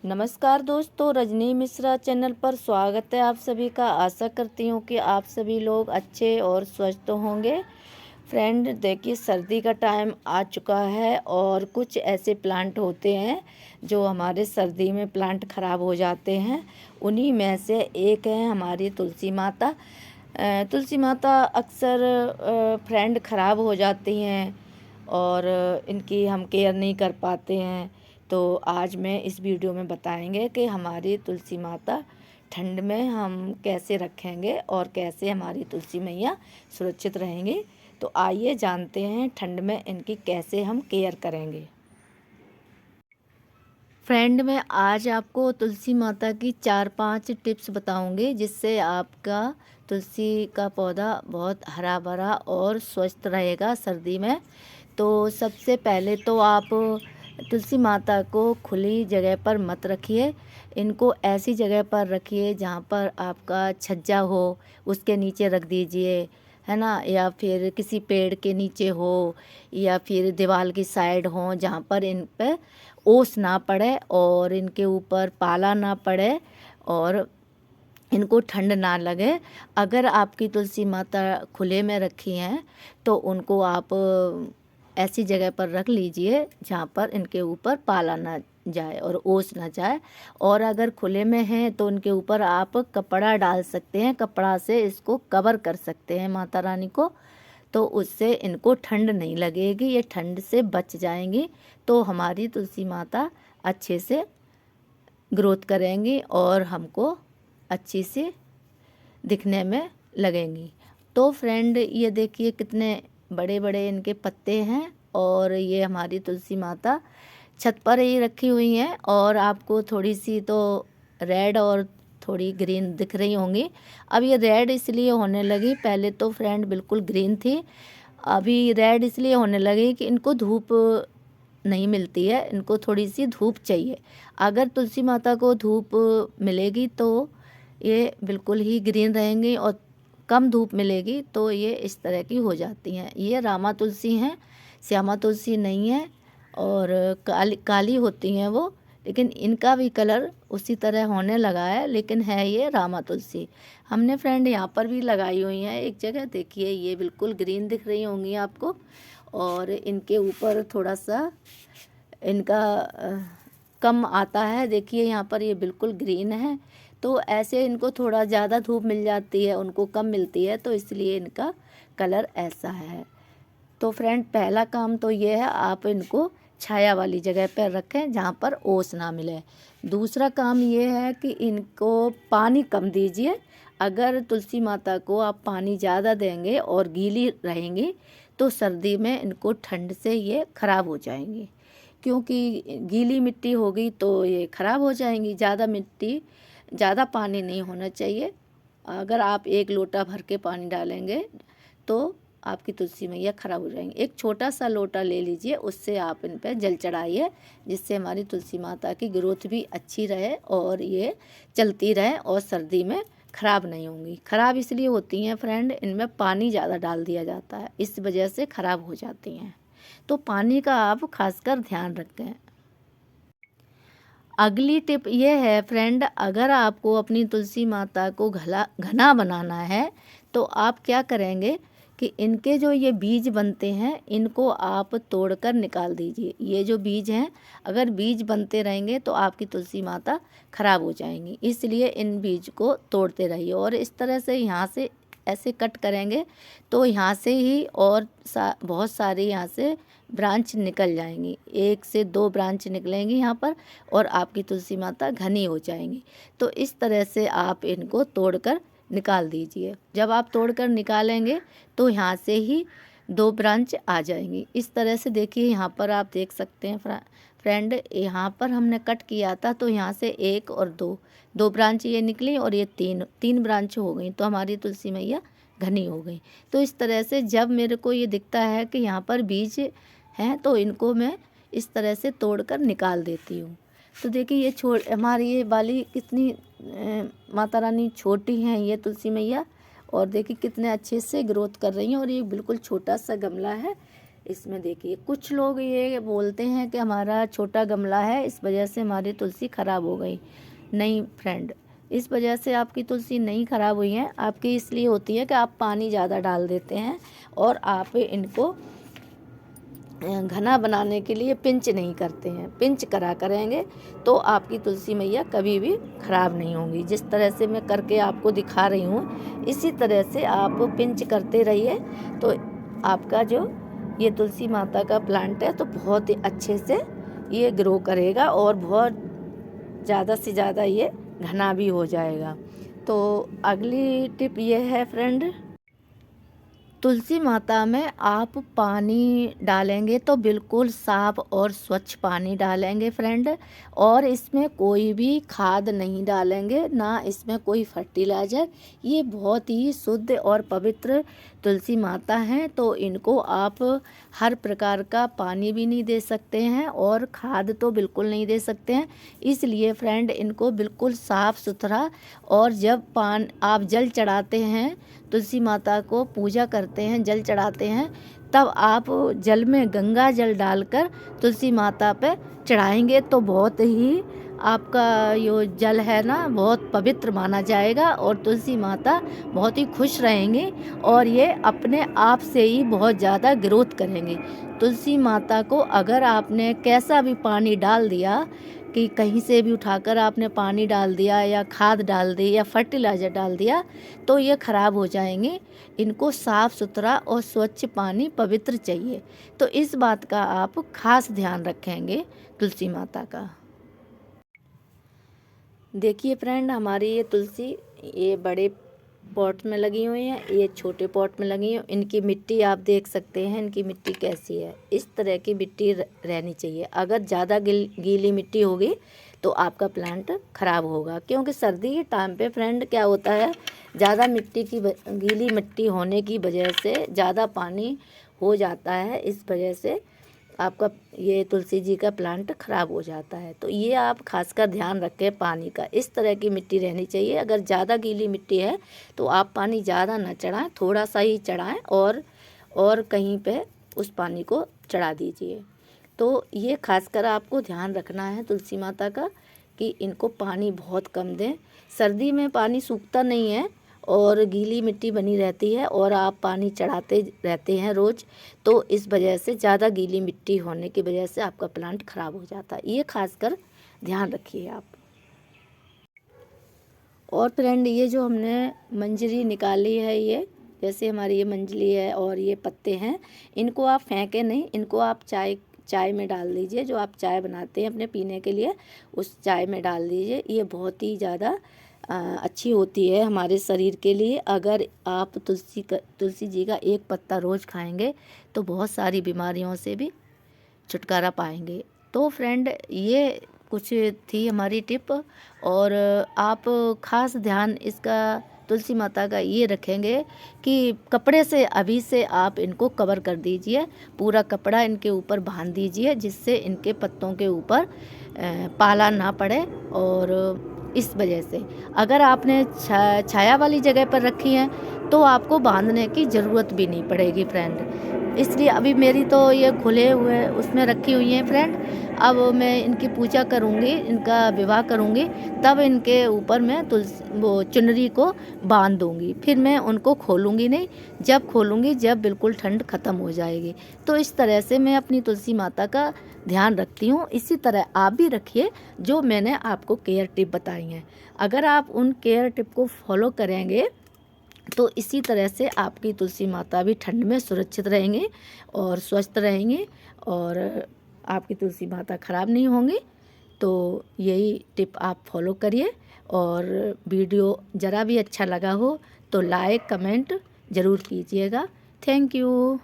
नमस्कार दोस्तों, रजनी मिश्रा चैनल पर स्वागत है आप सभी का। आशा करती हूँ कि आप सभी लोग अच्छे और स्वस्थ होंगे। फ्रेंड देखिए, सर्दी का टाइम आ चुका है और कुछ ऐसे प्लांट होते हैं जो हमारे सर्दी में प्लांट ख़राब हो जाते हैं। उन्हीं में से एक है हमारी तुलसी माता। तुलसी माता अक्सर फ्रेंड ख़राब हो जाती हैं और इनकी हम केयर नहीं कर पाते हैं। तो आज मैं इस वीडियो में बताएंगे कि हमारी तुलसी माता ठंड में हम कैसे रखेंगे और कैसे हमारी तुलसी मैया सुरक्षित रहेंगी। तो आइए जानते हैं ठंड में इनकी कैसे हम केयर करेंगे। फ्रेंड मैं आज आपको तुलसी माता की 4-5 टिप्स बताऊंगी जिससे आपका तुलसी का पौधा बहुत हरा भरा और स्वस्थ रहेगा सर्दी में। तो सबसे पहले तो आप तुलसी माता को खुली जगह पर मत रखिए। इनको ऐसी जगह पर रखिए जहाँ पर आपका छज्जा हो, उसके नीचे रख दीजिए, है ना। या फिर किसी पेड़ के नीचे हो या फिर दीवार की साइड हो जहाँ पर इन पे ओस ना पड़े और इनके ऊपर पाला ना पड़े और इनको ठंड ना लगे। अगर आपकी तुलसी माता खुले में रखी हैं तो उनको आप ऐसी जगह पर रख लीजिए जहाँ पर इनके ऊपर पाला ना जाए और ओस ना जाए। और अगर खुले में हैं तो उनके ऊपर आप कपड़ा डाल सकते हैं, कपड़ा से इसको कवर कर सकते हैं माता रानी को। तो उससे इनको ठंड नहीं लगेगी, ये ठंड से बच जाएंगी। तो हमारी तुलसी माता अच्छे से ग्रोथ करेंगी और हमको अच्छी सी दिखने में लगेंगी। तो फ्रेंड ये देखिए कितने बड़े बड़े इनके पत्ते हैं और ये हमारी तुलसी माता छत पर ही रखी हुई हैं और आपको थोड़ी सी तो रेड और थोड़ी ग्रीन दिख रही होंगी। अब ये रेड इसलिए होने लगी, पहले तो फ्रेंड बिल्कुल ग्रीन थी, अभी रेड इसलिए होने लगी कि इनको धूप नहीं मिलती है, इनको थोड़ी सी धूप चाहिए। अगर तुलसी माता को धूप मिलेगी तो ये बिल्कुल ही ग्रीन रहेंगी और कम धूप मिलेगी तो ये इस तरह की हो जाती हैं। ये रामा तुलसी हैं, श्यामा तुलसी नहीं है। और काली काली होती हैं वो, लेकिन इनका भी कलर उसी तरह होने लगा है, लेकिन है ये रामा तुलसी। हमने फ्रेंड यहाँ पर भी लगाई हुई हैं एक जगह, देखिए ये बिल्कुल ग्रीन दिख रही होंगी आपको। और इनके ऊपर थोड़ा सा इनका कम आता है, देखिए यहाँ पर ये बिल्कुल ग्रीन है। तो ऐसे इनको थोड़ा ज़्यादा धूप मिल जाती है, उनको कम मिलती है, तो इसलिए इनका कलर ऐसा है। तो फ्रेंड पहला काम तो ये है, आप इनको छाया वाली जगह पर रखें जहाँ पर ओस ना मिले। दूसरा काम ये है कि इनको पानी कम दीजिए। अगर तुलसी माता को आप पानी ज़्यादा देंगे और गीली रहेंगी तो सर्दी में इनको ठंड से ये ख़राब हो जाएंगी, क्योंकि गीली मिट्टी होगी तो ये ख़राब हो जाएंगी। ज़्यादा पानी नहीं होना चाहिए। अगर आप 1 लोटा भर के पानी डालेंगे तो आपकी तुलसी मैया ख़राब हो जाएंगी। एक छोटा सा लोटा ले लीजिए, उससे आप इन पर जल चढ़ाइए, जिससे हमारी तुलसी माता की ग्रोथ भी अच्छी रहे और ये चलती रहे और सर्दी में ख़राब नहीं होंगी। ख़राब इसलिए होती हैं फ्रेंड, इनमें पानी ज़्यादा डाल दिया जाता है, इस वजह से ख़राब हो जाती हैं। तो पानी का आप खासकर ध्यान रखें। अगली टिप ये है फ्रेंड, अगर आपको अपनी तुलसी माता को घना बनाना है तो आप क्या करेंगे कि इनके जो ये बीज बनते हैं इनको आप तोड़कर निकाल दीजिए। ये जो बीज हैं, अगर बीज बनते रहेंगे तो आपकी तुलसी माता ख़राब हो जाएंगी, इसलिए इन बीज को तोड़ते रहिए। और इस तरह से यहाँ से ऐसे कट करेंगे तो यहाँ से ही और बहुत सारी यहाँ से ब्रांच निकल जाएंगी, 1 से 2 ब्रांच निकलेंगी यहाँ पर और आपकी तुलसी माता घनी हो जाएंगी। तो इस तरह से आप इनको तोड़कर निकाल दीजिए। जब आप तोड़कर निकालेंगे तो यहाँ से ही 2 ब्रांच आ जाएंगी। इस तरह से देखिए यहाँ पर आप देख सकते हैं फ्रेंड, यहाँ पर हमने कट किया था तो यहाँ से 1 और 2 ब्रांच ये निकली और ये 3 ब्रांच हो गई, तो हमारी तुलसी मैया घनी हो गई। तो इस तरह से जब मेरे को ये दिखता है कि यहाँ पर बीज हैं तो इनको मैं इस तरह से तोड़कर निकाल देती हूँ। तो देखिए ये हमारी ये वाली कितनी माता रानी छोटी हैं ये तुलसी मैया, और देखिए कितने अच्छे से ग्रोथ कर रही हैं। और ये बिल्कुल छोटा सा गमला है, इसमें देखिए कुछ लोग ये बोलते हैं कि हमारा छोटा गमला है, इस वजह से हमारी तुलसी ख़राब हो गई। नहीं फ्रेंड, इस वजह से आपकी तुलसी नहीं ख़राब हुई है, आपकी इसलिए होती है कि आप पानी ज़्यादा डाल देते हैं और आप इनको घना बनाने के लिए पिंच नहीं करते हैं। पिंच करा करेंगे तो आपकी तुलसी मैया कभी भी ख़राब नहीं होंगी। जिस तरह से मैं करके आपको दिखा रही हूँ, इसी तरह से आप पिंच करते रहिए तो आपका जो ये तुलसी माता का प्लांट है तो बहुत ही अच्छे से ये ग्रो करेगा और बहुत ज़्यादा से ज़्यादा ये घना भी हो जाएगा। तो अगली टिप ये है फ्रेंड, तुलसी माता में आप पानी डालेंगे तो बिल्कुल साफ और स्वच्छ पानी डालेंगे फ्रेंड, और इसमें कोई भी खाद नहीं डालेंगे, ना इसमें कोई फर्टिलाइज़र। ये बहुत ही शुद्ध और पवित्र तुलसी माता हैं, तो इनको आप हर प्रकार का पानी भी नहीं दे सकते हैं और खाद तो बिल्कुल नहीं दे सकते हैं। इसलिए फ्रेंड इनको बिल्कुल साफ़ सुथरा, और जब आप जल चढ़ाते हैं, तुलसी माता को पूजा करते हैं, जल चढ़ाते हैं, तब आप जल में गंगा जल डालकर तुलसी माता पे चढ़ाएंगे तो बहुत ही आपका यो जल है ना बहुत पवित्र माना जाएगा और तुलसी माता बहुत ही खुश रहेंगी और ये अपने आप से ही बहुत ज़्यादा ग्रोथ करेंगे। तुलसी माता को अगर आपने कैसा भी पानी डाल दिया, कि कहीं से भी उठाकर आपने पानी डाल दिया या खाद डाल दी या फर्टिलाइज़र डाल दिया, तो ये ख़राब हो जाएंगे। इनको साफ़ सुथरा और स्वच्छ पानी पवित्र चाहिए, तो इस बात का आप खास ध्यान रखेंगे तुलसी माता का। देखिए फ्रेंड, हमारी ये तुलसी ये बड़े पॉट में लगी हुई हैं, ये छोटे पॉट में लगी हैं। इनकी मिट्टी आप देख सकते हैं, इनकी मिट्टी कैसी है। इस तरह की मिट्टी रहनी चाहिए। अगर ज़्यादा गीली मिट्टी होगी तो आपका प्लांट ख़राब होगा, क्योंकि सर्दी के टाइम पे फ्रेंड क्या होता है, ज़्यादा गीली मिट्टी होने की वजह से ज़्यादा पानी हो जाता है, इस वजह से आपका ये तुलसी जी का प्लांट ख़राब हो जाता है। तो ये आप खासकर ध्यान रखें पानी का। इस तरह की मिट्टी रहनी चाहिए। अगर ज़्यादा गीली मिट्टी है तो आप पानी ज़्यादा ना चढ़ाएं, थोड़ा सा ही चढ़ाएं और कहीं पे उस पानी को चढ़ा दीजिए। तो ये खासकर आपको ध्यान रखना है तुलसी माता का कि इनको पानी बहुत कम दें। सर्दी में पानी सूखता नहीं है और गीली मिट्टी बनी रहती है और आप पानी चढ़ाते रहते हैं रोज़, तो इस वजह से ज़्यादा गीली मिट्टी होने की वजह से आपका प्लांट ख़राब हो जाता है। ये खासकर ध्यान रखिए आप। और फ्रेंड ये जो हमने मंजरी निकाली है, ये जैसे हमारी ये मंजली है और ये पत्ते हैं, इनको आप फेंकें नहीं, इनको आप चाय में डाल दीजिए। जो आप चाय बनाते हैं अपने पीने के लिए, उस चाय में डाल दीजिए। ये बहुत ही ज़्यादा अच्छी होती है हमारे शरीर के लिए। अगर आप तुलसी जी का एक पत्ता रोज़ खाएंगे तो बहुत सारी बीमारियों से भी छुटकारा पाएंगे। तो फ्रेंड ये कुछ थी हमारी टिप, और आप खास ध्यान इसका तुलसी माता का ये रखेंगे कि कपड़े से अभी से आप इनको कवर कर दीजिए, पूरा कपड़ा इनके ऊपर बांध दीजिए, जिससे इनके पत्तों के ऊपर पाला ना पड़े। और इस वजह से अगर आपने छाया वाली जगह पर रखी है तो आपको बांधने की ज़रूरत भी नहीं पड़ेगी फ्रेंड। इसलिए अभी मेरी तो ये खुले हुए उसमें रखी हुई हैं फ्रेंड। अब मैं इनकी पूजा करूँगी, इनका विवाह करूँगी, तब इनके ऊपर मैं वो चुनरी को बांध दूँगी। फिर मैं उनको खोलूँगी नहीं, जब खोलूँगी जब बिल्कुल ठंड ख़त्म हो जाएगी। तो इस तरह से मैं अपनी तुलसी माता का ध्यान रखती हूँ। इसी तरह आप भी रखिए जो मैंने आपको केयर टिप बताई हैं। अगर आप उन केयर टिप को फॉलो करेंगे तो इसी तरह से आपकी तुलसी माता भी ठंड में सुरक्षित रहेंगे और स्वस्थ रहेंगे और आपकी तुलसी माता ख़राब नहीं होंगी। तो यही टिप आप फॉलो करिए, और वीडियो ज़रा भी अच्छा लगा हो तो लाइक कमेंट ज़रूर कीजिएगा। Thank you.